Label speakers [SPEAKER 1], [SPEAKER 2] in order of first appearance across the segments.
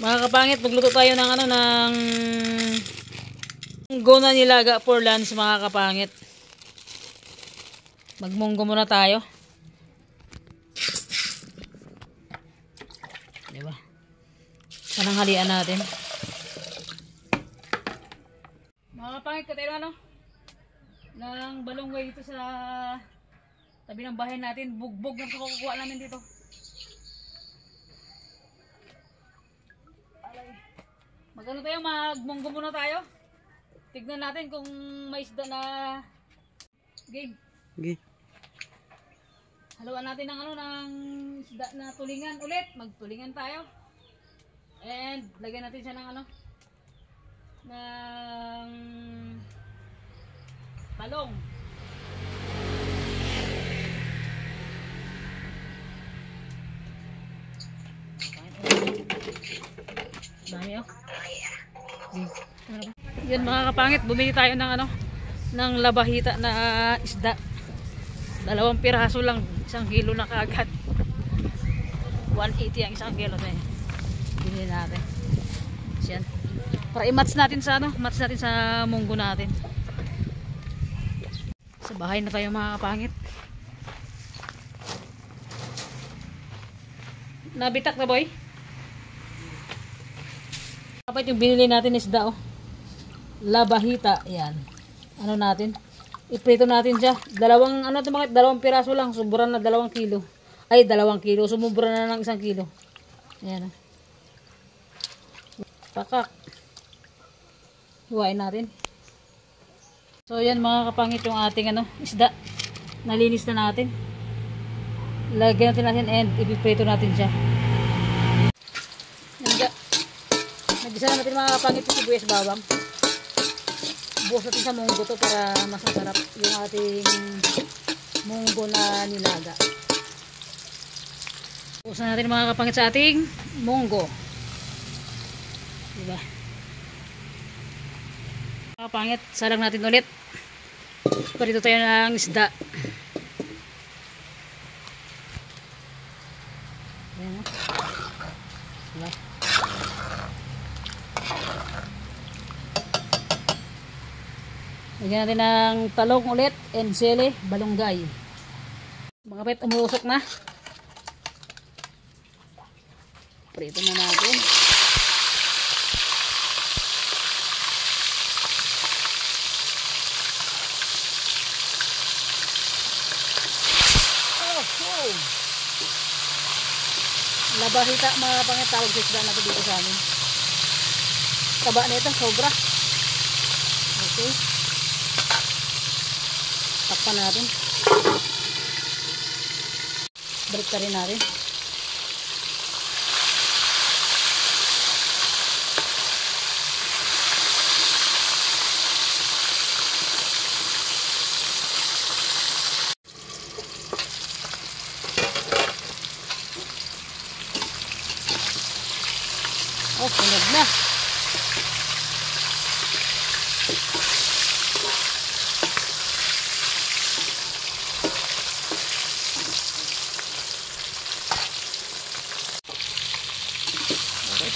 [SPEAKER 1] Mga kapangit, magluto tayo ng ano, ng munggo na nilaga for lunch, mga kapangit. Magmunggo muna tayo. Diba? Pananghalian natin. Mga kapangit, katero ano? Ng balonggay dito sa tabi ng bahay natin. Bugbog na sa kukuha namin dito. Magano tayo, magmunggo muna tayo. Tignan natin kung may isda na game.
[SPEAKER 2] Okay.
[SPEAKER 1] Haluan natin ng ano, ng isda na tulingan ulit. Magtulingan tayo. And lagyan natin siya ng ano, ng talong. Dami oh. Yan mga kapangit, bumili tayo ng ano, ng labahita na isda. 2 piraso lang, 1 kilo na kaagad. 180 ang 1 kilo na yun. Binili natin. Yan. Para i-match natin sa ano, match natin sa munggo natin. Sa bahay na tayo mga kapangit. Nabitak na boy? Dapat yung binili natin isda oh. Labahita, yan. Ano natin? Iprito natin siya. 2 ano to mga 2 piraso lang, sobra na 2 kilo. Ay 2 kilo, sumubra na ng 1 kilo. Ayan. Pakak. Hiwain natin. So yan mga kapangit yung ating ano, isda. Nalinis na natin. Lagyan natin and ipiprito natin siya. Nagisa natin mga kapangit yung sibuyas bawang. Buhos natin sa munggo to para mas masarap yung ating munggo na nilaga. Buhos natin mga kapangit sa ating munggo. Diba? Mga kapangit, salang natin ulit. Parito tayo ng isda. Ayan o. Diba? Lagyan natin ng talong ulit and sili, balunggay. Mga kapit, umuusok na. Prito na natin. Oh. Labahita mga kapangit, tawag sa isda natin dito sa amin. Taba nito, sobra. Okay. Takpan natin. Balik ka rin natin. Oh, sunog na.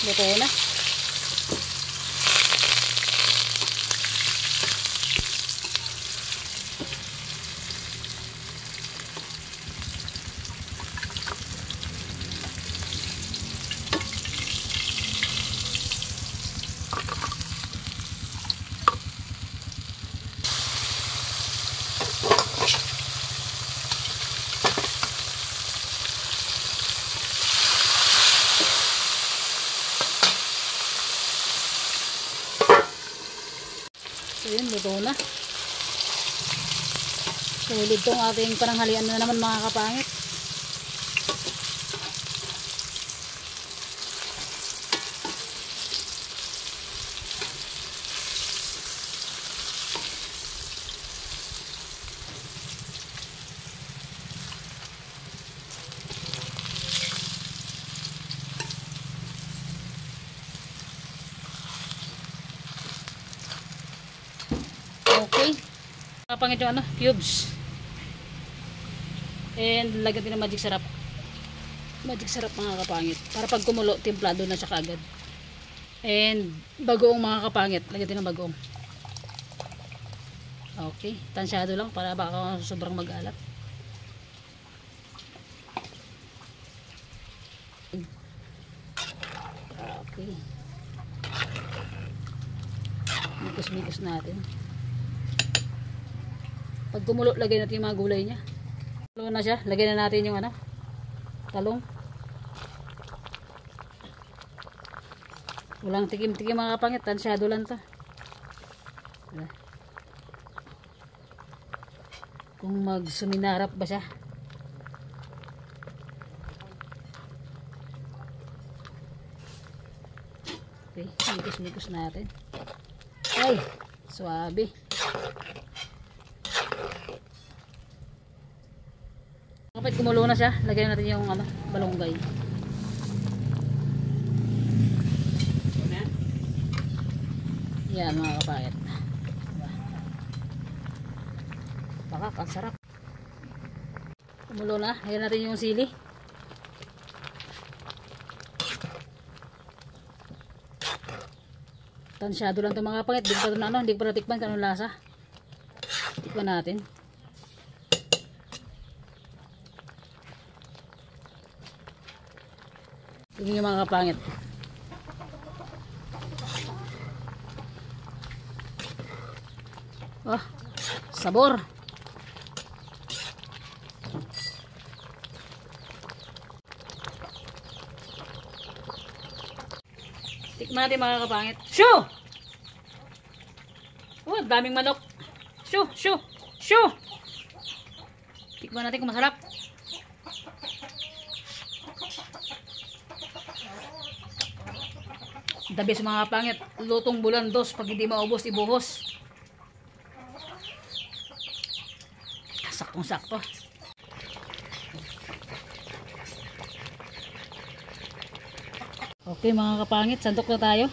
[SPEAKER 1] Luto na. So yun, luto na. Sulit tong ating pananghalian na naman mga kapangit. Okay. Kapangit yung ano, cubes. And lagyan din ng magic sarap. Magic sarap mga kapangit. Para pag kumulo, timplado na siya kagad. And bagoong mga kapangit. Lagyan din ng bagoong. Okay. Tansyado lang para baka sobrang mag-alat. Okay. Mikos-mikos natin. Pag kumulo, lagay natin yung mga gulay niya. Kumulo na siya. Lagay na natin yung ano, talong. Walang tikim-tikim mga kapangit. Tansyado lang to. Kung magsuminarap ba siya. Okay. Mikos-mikos natin. Ay, suabe. Kapag kumulo na siya, lagyan natin yung ano, balonggay. Yan mga kapangit. Baka ang sarap. Kumulo na, lagyan natin yung sili. Tansyado lang ito mga kapangit. Hindi pa ito na ano, hindi pa natikman kung anong lasa. Tikman natin. Tingnan yung mga kapangit. Oh, sabor. Tikman natin mga kapangit. Shoo! Oh, daming manok. Shoo, shoo, shoo! Tikman natin kung masarap. The best mga kapangit. Lutong bulan dos. Pag hindi maubos, ibuhos. Saktong-sakto. Okay mga kapangit, sandok na tayo.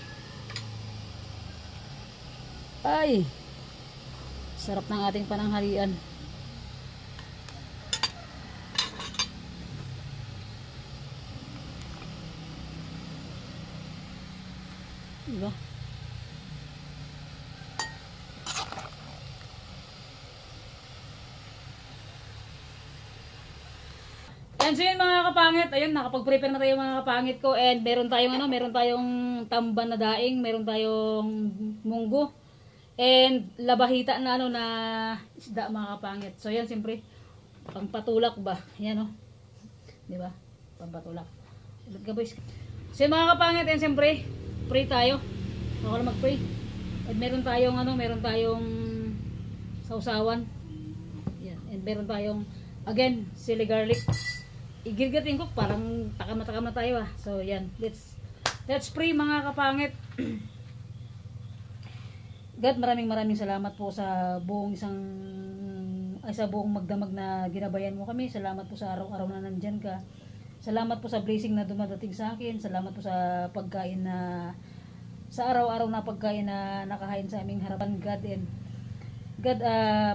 [SPEAKER 1] Ay, sarap ng ating pananghalian. Diba? And so yun mga kapangit, ayun, nakapag-prepare na tayo mga kapangit ko, and meron tayong ano, meron tayong tamban na daing, meron tayong munggo, and labahita na ano na isda mga kapangit. So yan, siyempre, pangpatulak ba? Yan o. Di ba? Pangpatulak. Ulit ka boys. So yun mga kapangit, and siyempre, pray tayo. Ako na mag-pray. And meron tayong ano, meron tayong sausawan. Yan. And meron tayong, again, sili garlic. Igirgatin ko, parang takam na tayo ah. So yan, let's pray mga kapangit. God, maraming salamat po sa buong sa buong magdamag na ginabayan mo kami. Salamat po sa araw-araw na nandyan ka. Salamat po sa blessing na dumadating sa akin. Salamat po sa pagkain na, sa araw-araw na pagkain na nakahain sa aming harapan, God. And God,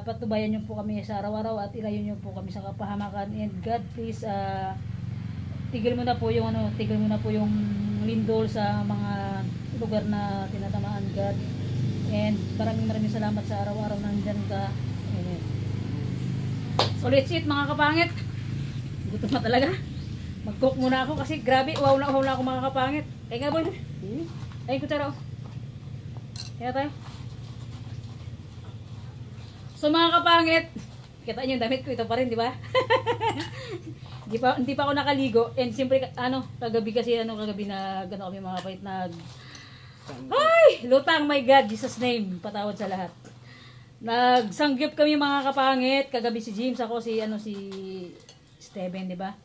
[SPEAKER 1] patubayan niyo po kami sa araw-araw at ilayo niyo po kami sa kapahamakan. And God, please, tigil mo na po yung lindol sa mga lugar na tinatamaan, God. And maraming salamat sa araw-araw na nandyan ka. Amen. So let's eat mga kapangit. Gutom na talaga. Mag-cook muna ako kasi grabe, wow na ako mga kapangit. Kaya nga boy, ay kutsara oh. Kaya tayo. So mga kapangit, kita niyo yung damit ko, ito pa rin, di ba? Hindi pa ako nakaligo. And siyempre, kagabi na gano'n kami mga kapangit ay, lutang, my God, Jesus name, patawad sa lahat. Nagsanggip kami mga kapangit, kagabi si James, ako si Steven, di ba?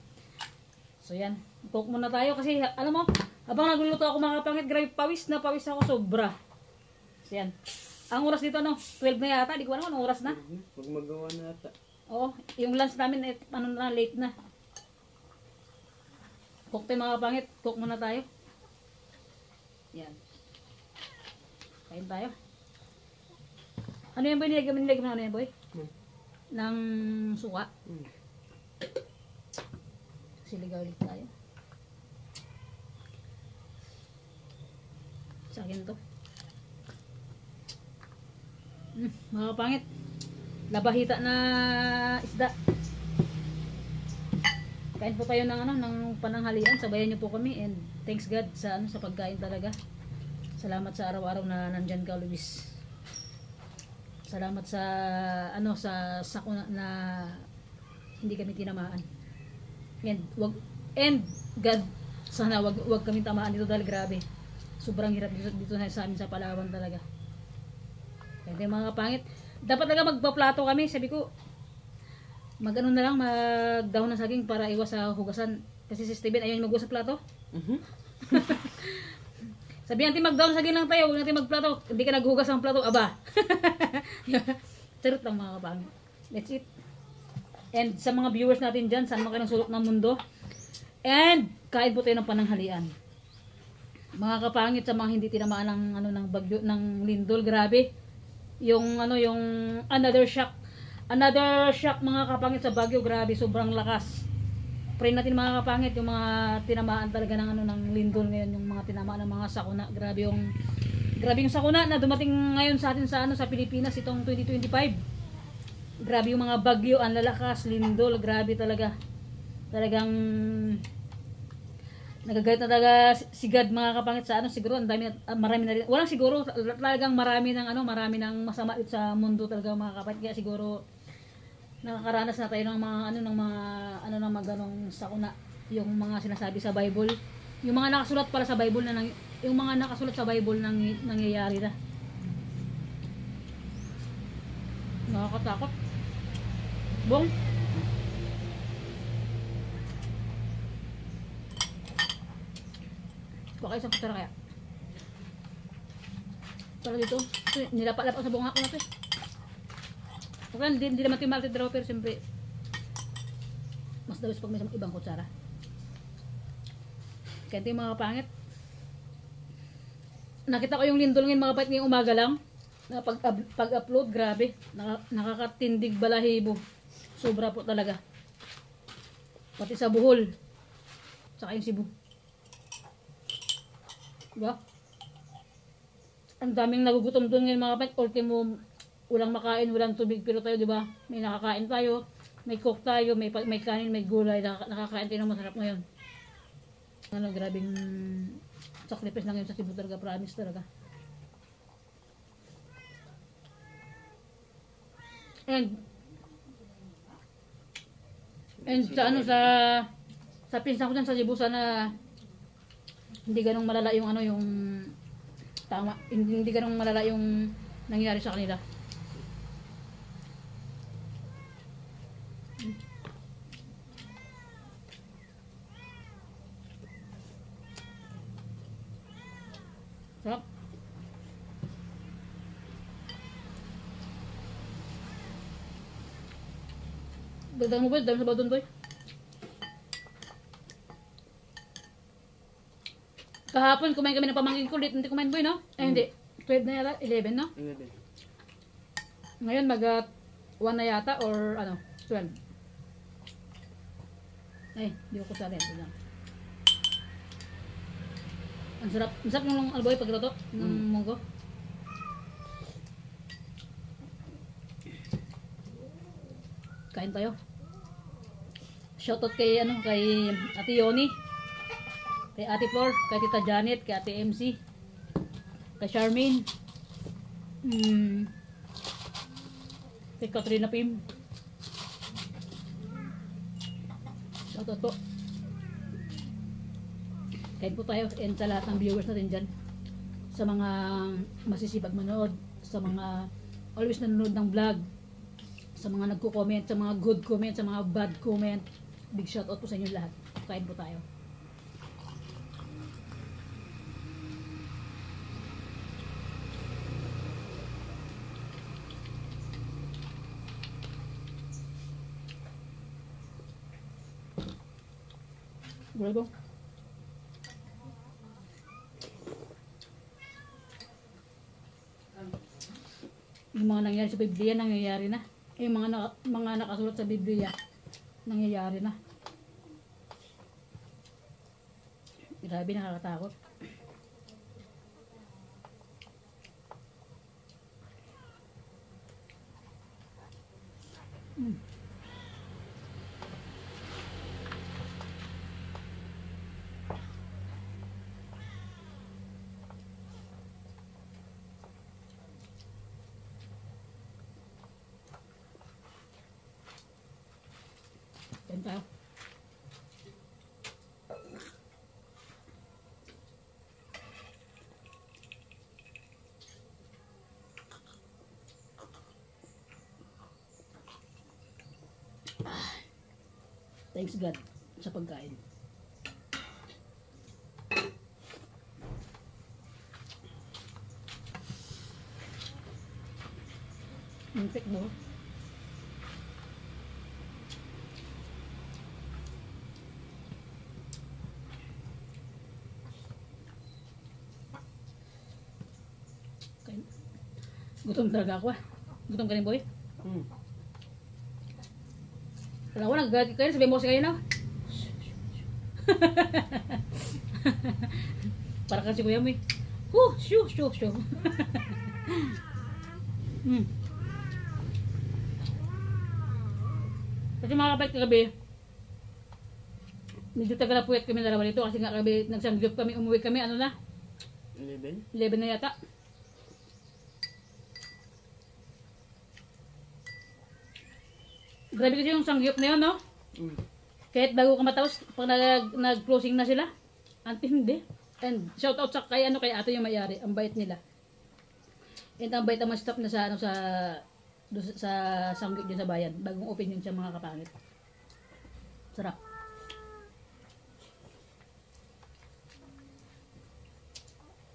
[SPEAKER 1] So yan, cook muna tayo kasi, alam mo, habang nagluluto ako mga kapangit, grabe, pawis ako sobra. So yan. Ang oras dito, 12 na yata. Di ko alam anong oras na.
[SPEAKER 2] Pag magawa na yata.
[SPEAKER 1] Oo, yung lunch namin, late na. Cook tayo mga kapangit. Cook muna tayo. Yan. Kain tayo. Ano yan boy? Nilagay mo na ano yan boy? Ng suka. Siligaw ulit tayo. Sa akin to. Mga kapangit. Labahita na isda. Kain po tayo ng ng pananghalian. Sabayan niyo po kami and thanks God sa sa pagkain talaga. Salamat sa araw-araw na nandiyan ka, Luis. Salamat sa sa sakuna na hindi kami tinamaan. And God, sana wag kami tamaan dito dahil grabe. Sobrang hirap dito sa amin sa Palawan talaga. Kaya mga kapangit, dapat talaga magpaplato kami. Sabi ko, na lang, mag-dahon ng saging para iwas sa hugasan. Kasi si Steven ayun mag-uwas sa plato. Sabi natin mag-dahon ng saging lang tayo, huwag natin magplato. Hindi ka naghugas ng plato, aba. Charot lang mga kapangit. That's it. And sa mga viewers natin dyan, saan man kayo ng sulok ng mundo. And kain po tayo ng pananghalian. Mga kapangit, sa mga hindi tinamaan ng bagyo ng lindol, grabe. Yung another shock mga kapangit sa Baguio, grabe, sobrang lakas. Pray natin mga kapangit yung mga tinamaan talaga ng ng lindol ngayon, yung mga tinamaan ng mga sakuna. Grabe yung sakuna na dumating ngayon sa atin sa Pilipinas itong 2025. Grabe yung mga bagyo, ang lalakas, lindol, grabe talaga. Talagang nagagalit na talaga si God mga kapangit sa siguro ang dami marami na rin. Walang siguro talagang marami ng masama dito sa mundo talaga mga kapangit. Kaya siguro nakakaranas na tayo ng mga ganong sakuna, yung mga sinasabi sa Bible, yung mga nakasulat pala sa Bible yung mga nakasulat sa Bible nangyayari na. Nakakatakot. Bong. Baka isang kutara kaya. Para dito, nilapa-lapa sa bunga ko na to eh. Okay, hindi naman ito yung multi-draw, pero siyempre mas dawis pag may ibang kutsara. Kaya ito yung mga kapangit. Nakita ko yung lindol ngayon mga kapangit ngayong umaga lang. Na pag-upload, grabe. Nakakatindig balahibo. Sobra po talaga. Pati sa Bohol. Saka yung Cebu. Diba? Ang daming nagugutom doon ngayon mga kapangit. Ultimo, walang makain, walang tubig, pero tayo, di ba? May nakakain tayo, may cook tayo, may kanin, may gulay, nakakain tayo ng masarap ngayon. Grabing sacrifice lang yun sa Cebu talaga, promise talaga. And sa pinsan ko dyan sa Cebu, sana hindi ganong malala yung tama, hindi ganong malala yung nangyari sa kanila. Sarap. Dagdag mo ba? Dami sa badon boy. Kahapon kumain kami ng pamangkin ko. Late hindi kumain boy, no? Eh hindi. 12 na yata. 11, no?
[SPEAKER 2] 11.
[SPEAKER 1] Ngayon mag 1 na yata or 12. Ay, di ko sa rin. Ang sarap. Ang sarap ng alboy pagluto ng munggo. Kain tayo. Shoutout kay Ate Yoni, kay Ate Flor, kay Tita Janet, kay Ate MC, kay Charmaine, kay Katrina Pim. Shoutout po. Kain po tayo, and sa lahat ng viewers natin dyan, sa mga masisipag manood, sa mga always nanonood ng vlog, sa mga nagko-comment, sa mga good comment, sa mga bad comment, big shoutout po sa inyo lahat. Kain po tayo. Boleh bang? Yung mga nangyari sa Biblia, nangyayari na. Yung mga nakasulat sa Biblia, nangyayari na. Grabe, nakakatakot. Mm. Kain tayo. Thanks God sa pagkain. Muntik mo. Gutom talaga ako ah. Gutom ka rin, boy? Alam ko, nag-galit kayo. Sabi mo kasi kayo na. Para kasi kuya mo eh. Shoo. Kasi mga kapit kagabi, medyo taga na puyat kami dalawa dito kasi nga kagabi nagsanggip kami, umuwi kami, ano na? 11 na yata. Grabe kasi yung sangyup na yun, no? Kahit bago ka matapos, pag nag-closing na sila, ante hindi. And shout out sa kay ate yung may-ari, ang bait nila. And ang bait ang staff na sa sangyup din sa bayan, bagong open yun sa mga kapangit. Sarap.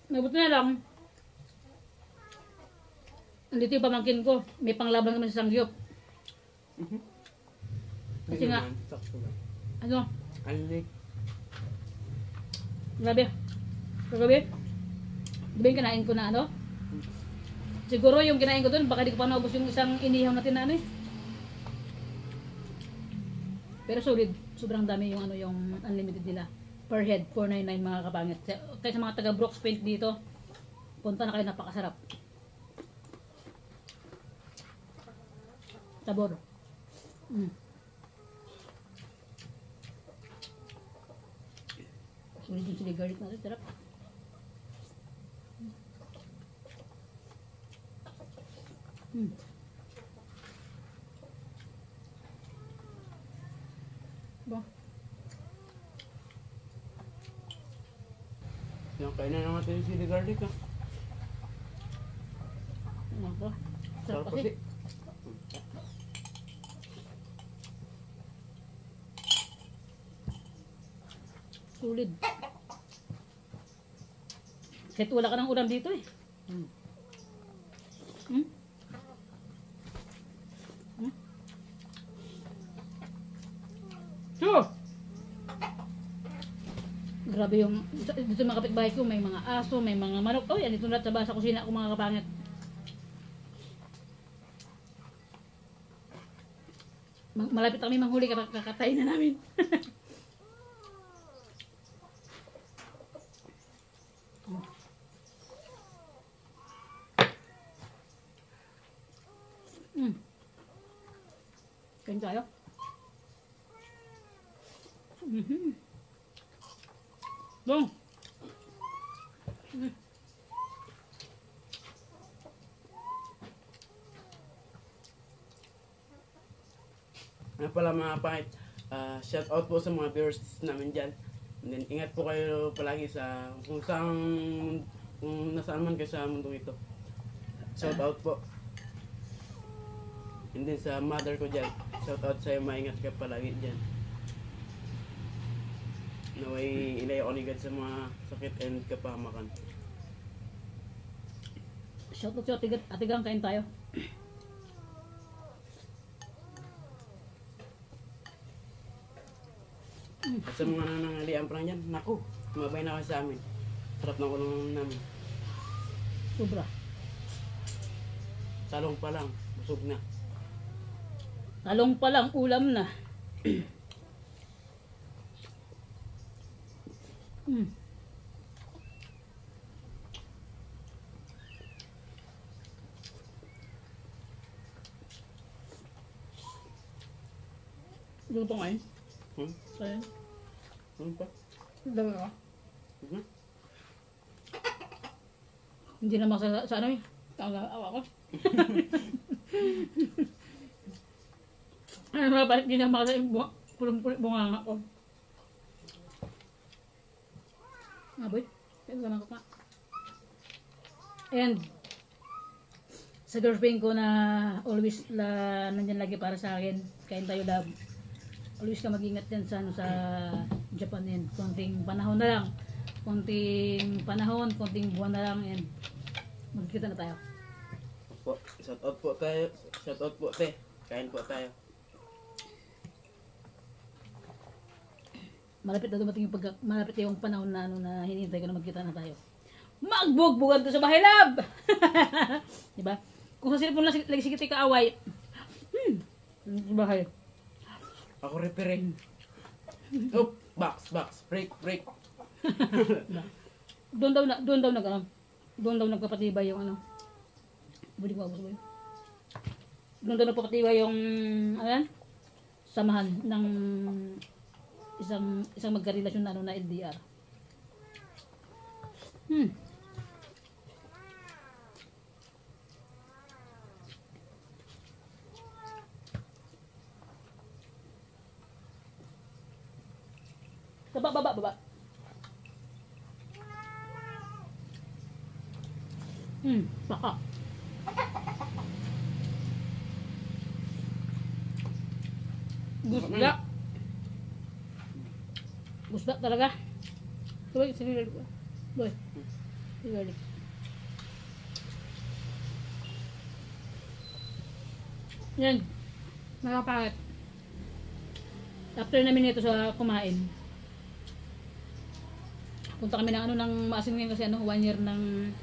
[SPEAKER 1] Mabuti na lang, andito yung pamangkin ko, may panglaban naman sa sangyup. Kasi nga, ano? Grabe. Kagabi, di ba yung kinain ko na ano? Siguro yung kinain ko doon, baka di ko pa naubos yung isang inihaw natin na ano eh. Pero solid, sobrang dami yung ano yung unlimited nila. Per head, 499 mga kapangit. Kaya sa mga taga Brooks Paint dito, punta na kayo, napakasarap. Tabor. Sulit yung chili garlic natin, sarap. Ba?
[SPEAKER 2] Yung kainan naman natin yung chili garlic ah.
[SPEAKER 1] Ano ba? Sarap kasi. Sulit. Kahit wala ka ng ulam dito eh. Grabe yung dito mga kapitbahay ko, may mga aso, may mga manok. Oh, yan dito na sa kusina ko mga kapangit. Malapit kami manghuli, kakatayin na namin. Kain tayo. Bong.
[SPEAKER 2] Ano pala mga pangit, shout out po sa mga viewers namin dyan. And then, ingat po kayo palagi sa kung nasaan man kayo sa mundo ito. Shout out po. And then sa mother ko dyan, shout out sa'yo, maingat ka palagi dyan. Naway ilayo ni God sa mga sakit and kapahamakan.
[SPEAKER 1] Shout out sa atigang, kain tayo.
[SPEAKER 2] At sa mga nanangalian pa lang dyan, naku, mabay na kayo sa amin. Sarap ng ulam namin.
[SPEAKER 1] Sobra.
[SPEAKER 2] Talong pa lang, busog na.
[SPEAKER 1] Talong pa lang, ulam na. Luto ngayon.
[SPEAKER 2] Hmm?
[SPEAKER 1] Ayun.
[SPEAKER 2] Ano pa?
[SPEAKER 1] Dami ka.
[SPEAKER 2] Mhm.
[SPEAKER 1] Hindi naman sa ano eh. Awa ko. Ano ba, bakit hindi naman sa pulong-pulong bunganga ko. Aboy, kaya naman ko pa. And, sa girlfriend ko na always nandyan lagi para sa akin, kain tayo love. Always ka mag-ingat dyan sa, sa Japan yan. Konting panahon na lang. Konting panahon, konting buwan na lang yan. Magkikita na tayo.
[SPEAKER 2] Po, shout out po tayo. Shout out po te. Kain po tayo.
[SPEAKER 1] Malapit na dumating yung malapit yung panahon na ano na hinihintay ko na magkita na tayo. Magbugbugan to sa bahay lab. 'Di ba? Kung sa cellphone lang lagi sige kaaway. Sa bahay.
[SPEAKER 2] Ako referee. Oh, box. Break.
[SPEAKER 1] Doon daw nagpapatibay yung ano. Budi ko abos ba yun? Doon daw nagpapatibay yung ano yan? Samahan ng isang magkarelasyon na ano na LDR. Baba. Baka. Gusda talaga. Boy, sinilid ko. Boy. Sinilid. Yan. Nakapangit. After namin ito sa kumain, punta kami ng ano ng maasin ngayon kasi ano 1 year ng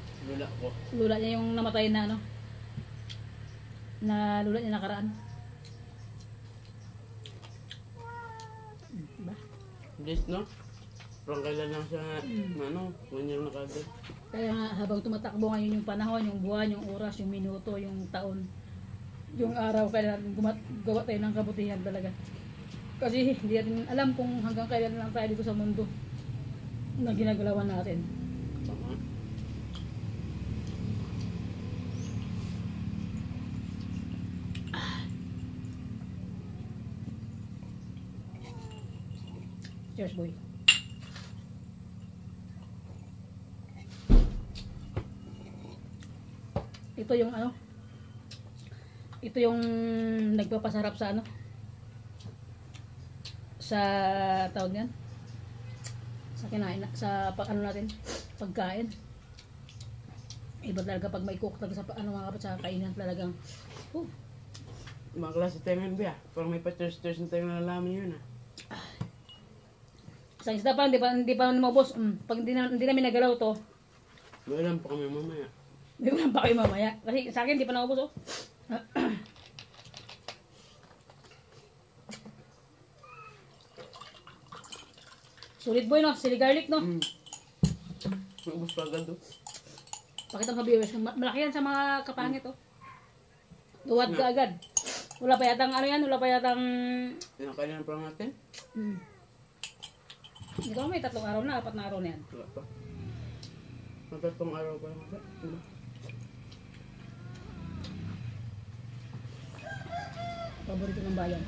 [SPEAKER 1] lula niya yung namatay na ano na lula niya nakaraan. Diba?
[SPEAKER 2] This no? Parang kailan lang siya ano, 1 year na kagad.
[SPEAKER 1] Kaya nga habang tumatakbo ngayon yung panahon, yung buwan, yung oras, yung minuto, yung taon, yung araw, kailan gawa tayo ng kabutihan talaga. Kasi hindi natin alam kung hanggang kailan lang tayo dito sa mundo na ginagalawan natin.
[SPEAKER 2] Tama.
[SPEAKER 1] Cheers, boy. Ito yung ano? Ito yung nagpapasarap sa ano? Sa tawag niyan? Sa kinain, sa ano natin, pagkain. Iba talaga pag may cook talaga sa ano mga kapat sa kainan talagang
[SPEAKER 2] Mga klase tayo ngayon ba? Parang may pa-cheers na tayo nalalaman yun
[SPEAKER 1] Isang isda pa, hindi pa lumabos. Pag hindi namin nagalaw to,
[SPEAKER 2] may alam pa kami mamaya.
[SPEAKER 1] may ulam pa kayo mamaya. Kasi sa akin, hindi pa nakabos Sulit boy no, sili garlic no.
[SPEAKER 2] Ubus pa agad do.
[SPEAKER 1] Pakita mo sa viewers, malaki yan sa mga kapangit Duwad ka agad. Wala pa yatang ano yan, wala pa yatang
[SPEAKER 2] Pinakain pa lang natin?
[SPEAKER 1] Hindi ko may 3 araw na, 4 na araw na yan.
[SPEAKER 2] Wala pa. Matatong araw pa lang natin.
[SPEAKER 1] Paborito ng bayan.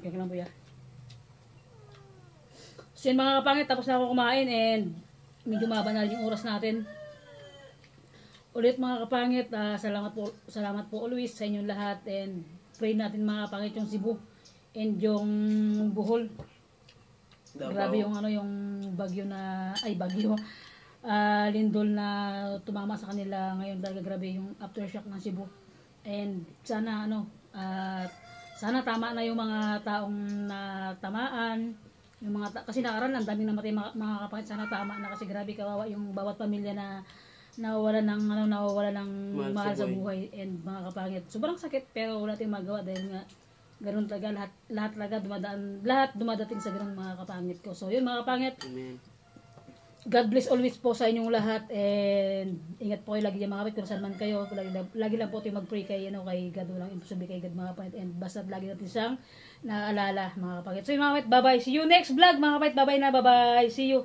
[SPEAKER 1] Kaya lang po yan. So yun mga kapangit, tapos na ako kumain and medyo mahaba na yung oras natin. Ulit mga kapangit, salamat po always sa inyong lahat and pray natin mga kapangit yung Cebu and yung Bohol. Grabe yung ano yung bagyo lindol na tumama sa kanila ngayon, talaga grabe yung aftershock ng Cebu. And sana sana tama na yung mga taong natamaan, yung mga kasi nakaraan ang daming namatay mga kapatid. Sana tama na kasi grabe kawawa yung bawat pamilya na nawawalan ng mahal sa buhay and mga kapangit. Sobrang sakit pero wala tayong magawa dahil nga Ganun talaga, lahat talaga dumadating sa ganun mga kapangit ko. So yun mga kapangit,
[SPEAKER 2] Amen.
[SPEAKER 1] God bless always po sa inyong lahat, and ingat po kayo lagi dyan mga kapit kung saan man kayo. Lagi lang po tayo mag-pray kay God, walang imposible kay God mga kapangit, and basta lagi natin siyang naaalala mga kapangit. So yun mga kapangit, bye bye, see you next vlog mga kapangit, bye bye na, bye bye, see you.